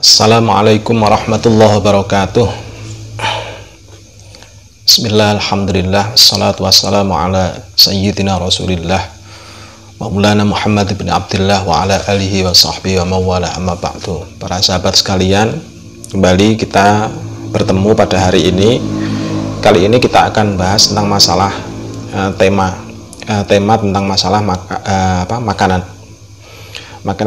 Assalamualaikum warahmatullahi wabarakatuh. Bismillah, alhamdulillah, wassalatu wassalamu ala sayyidina rasulillah Maulana Muhammad bin Abdullah wa ala alihi wa sahbihi wa mawala amma ba'du. Para sahabat sekalian, kembali kita bertemu pada hari ini. Kali ini kita akan bahas tentang masalah tema tentang masalah makanan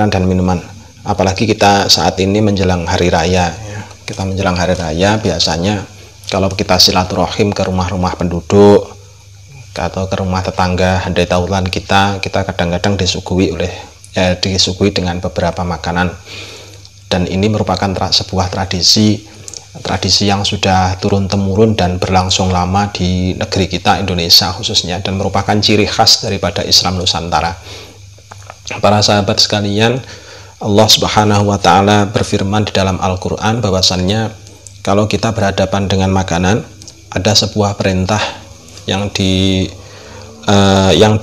dan minuman. Apalagi kita saat ini menjelang hari raya ya. Kita menjelang hari raya, biasanya kalau kita silaturahim ke rumah-rumah penduduk atau ke rumah tetangga handai taulan kita kadang-kadang disuguhi dengan beberapa makanan, dan ini merupakan sebuah tradisi yang sudah turun-temurun dan berlangsung lama di negeri kita Indonesia khususnya, dan merupakan ciri khas daripada Islam Nusantara. Para sahabat sekalian, Allah Subhanahu wa Ta'ala berfirman di dalam Al-Quran bahwasannya kalau kita berhadapan dengan makanan, ada sebuah perintah yang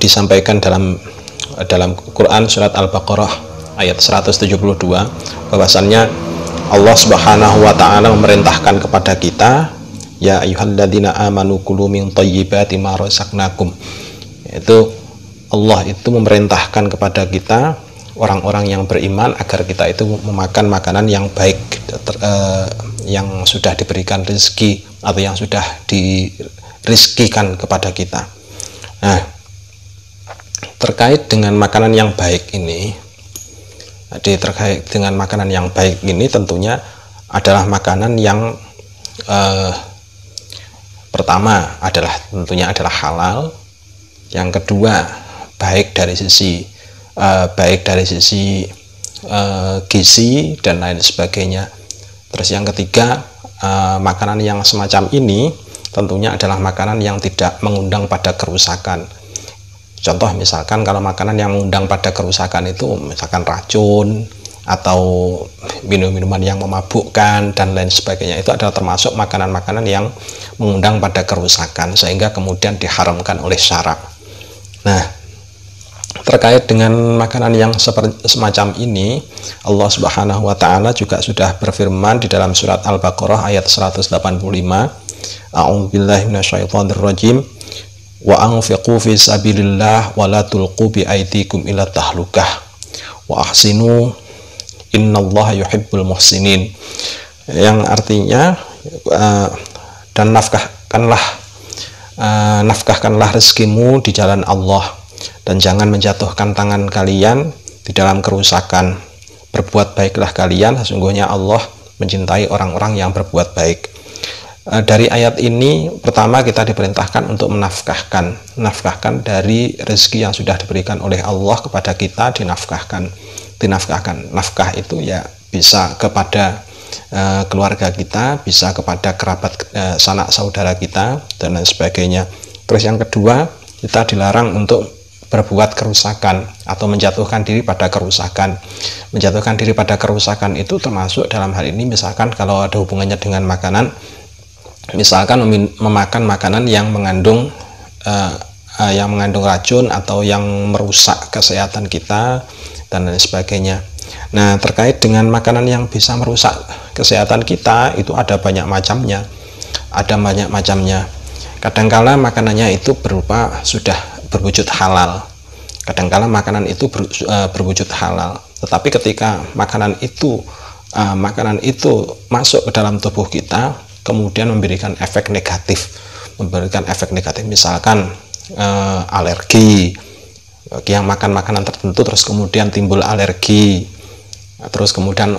disampaikan dalam Quran surat Al-Baqarah ayat 172, bahwasannya Allah Subhanahu wa Ta'ala memerintahkan kepada kita, ya ayyuhalladzina amanu kulu min thayyibati ma razaqnakum. Yaitu Allah itu memerintahkan kepada kita, orang-orang yang beriman, agar kita itu memakan makanan yang baik, yang sudah diberikan rezeki atau yang sudah dirizkikan kepada kita. Nah, terkait dengan makanan yang baik ini, tentunya adalah makanan yang pertama tentunya adalah halal. Yang kedua, baik dari sisi gizi dan lain sebagainya. Terus yang ketiga, makanan yang semacam ini tentunya adalah makanan yang tidak mengundang pada kerusakan. Contoh misalkan kalau makanan yang mengundang pada kerusakan itu misalkan racun atau minuman yang memabukkan dan lain sebagainya, itu adalah termasuk makanan-makanan yang mengundang pada kerusakan sehingga kemudian diharamkan oleh syara. Nah, terkait dengan makanan yang semacam ini, Allah Subhanahu wa Ta'ala juga sudah berfirman di dalam surat Al-Baqarah ayat 185, A'udzubillahi minasyaitonirrajim, wa anfiqu fi sabilillah wa la tulqu bi aydikum ila tahlukah wa ahsinu innallaha yuhibbul muhsinin. Yang artinya, dan nafkahkanlah rezekimu di jalan Allah, dan jangan menjatuhkan tangan kalian di dalam kerusakan. Berbuat baiklah kalian, sesungguhnya Allah mencintai orang-orang yang berbuat baik. Dari ayat ini, pertama kita diperintahkan untuk menafkahkan dari rezeki yang sudah diberikan oleh Allah kepada kita, dinafkahkan. Nafkah itu ya bisa kepada keluarga kita, bisa kepada kerabat sanak saudara kita dan lain sebagainya. Terus yang kedua, kita dilarang untuk berbuat kerusakan atau menjatuhkan diri pada kerusakan. Menjatuhkan diri pada kerusakan itu termasuk dalam hal ini misalkan kalau ada hubungannya dengan makanan, misalkan memakan makanan yang mengandung racun atau yang merusak kesehatan kita dan lain sebagainya. Nah, terkait dengan makanan yang bisa merusak kesehatan kita, itu ada banyak macamnya. Kadangkala makanannya itu sudah berwujud halal. Kadangkala makanan itu berwujud halal, tetapi ketika makanan itu masuk ke dalam tubuh kita, kemudian memberikan efek negatif, misalkan alergi. Bagi yang makan makanan tertentu terus kemudian timbul alergi, terus kemudian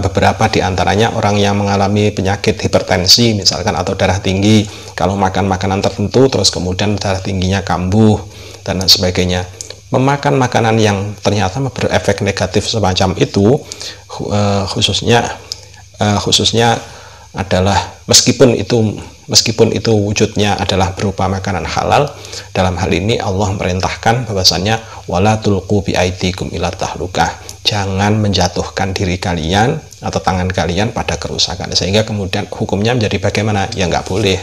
beberapa diantaranya orang yang mengalami penyakit hipertensi misalkan atau darah tinggi, kalau makan makanan tertentu terus kemudian darah tingginya kambuh dan sebagainya. Memakan makanan yang ternyata berefek negatif semacam itu, khususnya adalah meskipun itu wujudnya adalah berupa makanan halal, dalam hal ini Allah merintahkan bahwasannya wala tulqu bi aidikum ila tahlukah, jangan menjatuhkan diri kalian atau tangan kalian pada kerusakan, sehingga kemudian hukumnya menjadi bagaimana? Ya nggak boleh,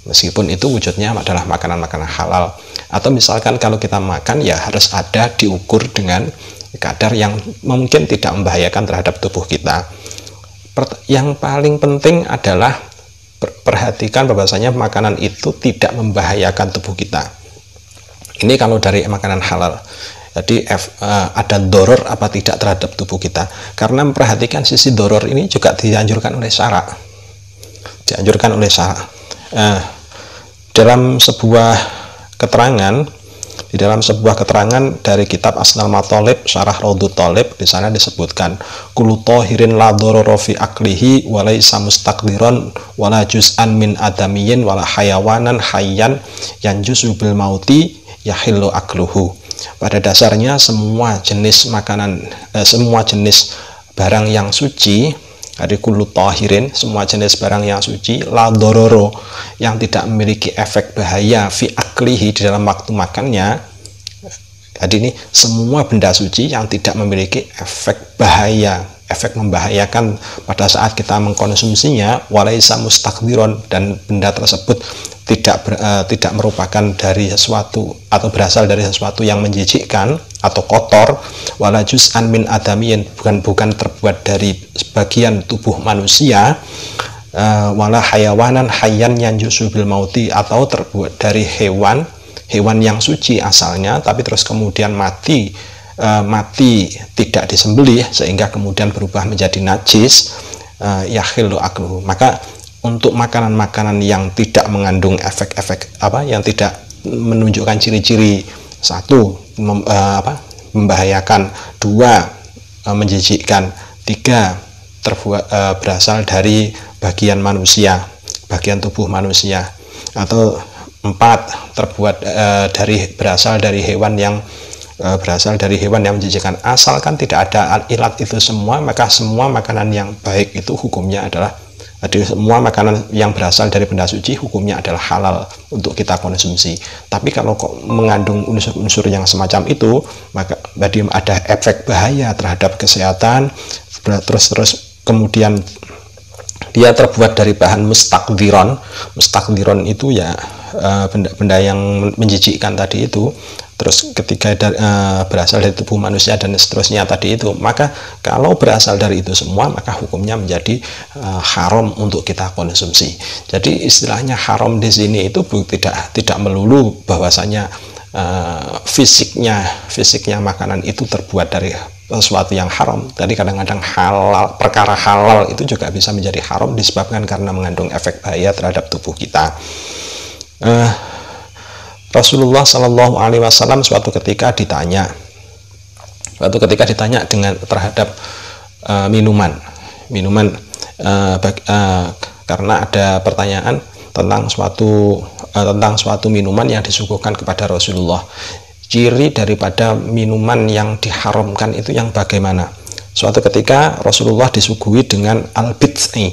meskipun itu wujudnya adalah makanan-makanan halal. Atau misalkan kalau kita makan, ya harus ada diukur dengan kadar yang mungkin tidak membahayakan terhadap tubuh kita. Yang paling penting adalah perhatikan bahwasanya makanan itu tidak membahayakan tubuh kita. Ini kalau dari makanan halal. Jadi ada doror apa tidak terhadap tubuh kita. Karena memperhatikan sisi doror ini juga dianjurkan oleh syara. Dalam sebuah keterangan, di dalam sebuah keterangan dari kitab Asnal Matolib Syarah Raudhut Thalib, di sana disebutkan kullu tahirin la dharara fi aklihi wa laisa mustaqdiran wala juz'an min adamiyyin wala hayawanan hayyan yanjusu bil mauti yahillu akluhu. Pada dasarnya semua jenis makanan, semua jenis barang yang suci, dari kullu tahirin, semua jenis barang yang suci, la dororo, yang tidak memiliki efek bahaya, fi aklihi, di dalam waktu makannya. Jadi ini semua benda suci yang tidak memiliki efek bahaya, efek membahayakan pada saat kita mengkonsumsinya, walaisa mustakdiron, dan benda tersebut tidak merupakan dari sesuatu atau berasal dari sesuatu yang menjijikkan atau kotor, wala juz'an min adamiyin, bukan terbuat dari sebagian tubuh manusia, wala hayawanan hayyan yanjusu bil mauti, atau terbuat dari hewan yang suci asalnya tapi terus kemudian mati tidak disembelih sehingga kemudian berubah menjadi najis, yahillu akluhu. Maka untuk makanan-makanan yang tidak mengandung efek-efek yang tidak menunjukkan ciri-ciri, satu membahayakan, dua menjijikkan, tiga berasal dari bagian manusia, bagian tubuh manusia, atau empat berasal dari hewan yang menjijikkan. Asalkan tidak ada ilat itu semua, maka semua makanan yang baik itu hukumnya adalah, semua makanan yang berasal dari benda suci hukumnya adalah halal untuk kita konsumsi. Tapi kalau kok mengandung unsur-unsur yang semacam itu, maka berarti ada efek bahaya terhadap kesehatan, terus kemudian dia terbuat dari bahan mustakdiron. Mustakdiron itu ya benda-benda yang menjijikkan tadi itu, terus ketika berasal dari tubuh manusia dan seterusnya tadi itu, maka kalau berasal dari itu semua maka hukumnya menjadi haram untuk kita konsumsi. Jadi istilahnya haram di sini itu tidak melulu bahwasanya fisiknya makanan itu terbuat dari sesuatu yang haram. Tadi kadang-kadang perkara halal itu juga bisa menjadi haram disebabkan karena mengandung efek bahaya terhadap tubuh kita. Rasulullah Shallallahu Alaihi Wasallam suatu ketika ditanya terhadap minuman, karena ada pertanyaan tentang suatu minuman yang disuguhkan kepada Rasulullah. Ciri daripada minuman yang diharamkan itu yang bagaimana? Suatu ketika Rasulullah disuguhi dengan al-bid'i,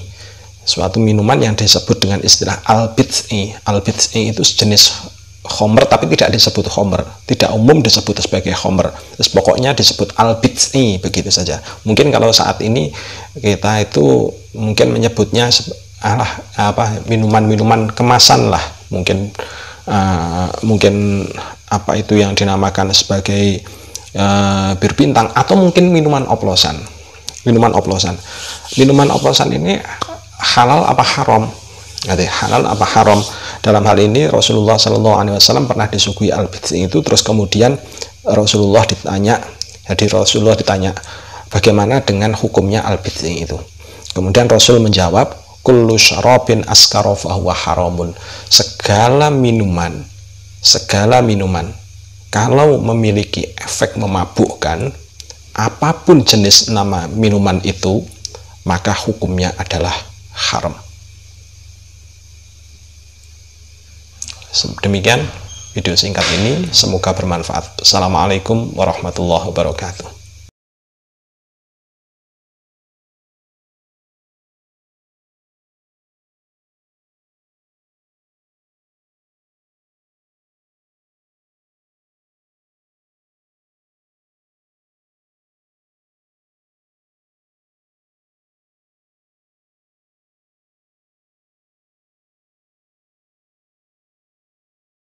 suatu minuman yang disebut dengan istilah al-bid'i. Al-bid'i itu sejenis khomer tapi tidak disebut khomer, tidak umum disebut sebagai khomer. Terus pokoknya disebut al-bid'i begitu saja. Mungkin kalau saat ini kita itu mungkin menyebutnya minuman kemasan lah, mungkin apa itu yang dinamakan sebagai bir bintang, atau mungkin minuman oplosan. Minuman oplosan ini halal apa haram? Halal apa haram? Dalam hal ini Rasulullah Shallallahu Alaihi Wasallam pernah disuguhi al-bid'i itu, terus kemudian Rasulullah ditanya bagaimana dengan hukumnya al-bid'i itu. Kemudian Rasul menjawab, kullu syarabin askara fahuwa haramun. Segala minuman kalau memiliki efek memabukkan, apapun jenis nama minuman itu, maka hukumnya adalah haram. Demikian video singkat ini, semoga bermanfaat. Assalamualaikum warahmatullahi wabarakatuh.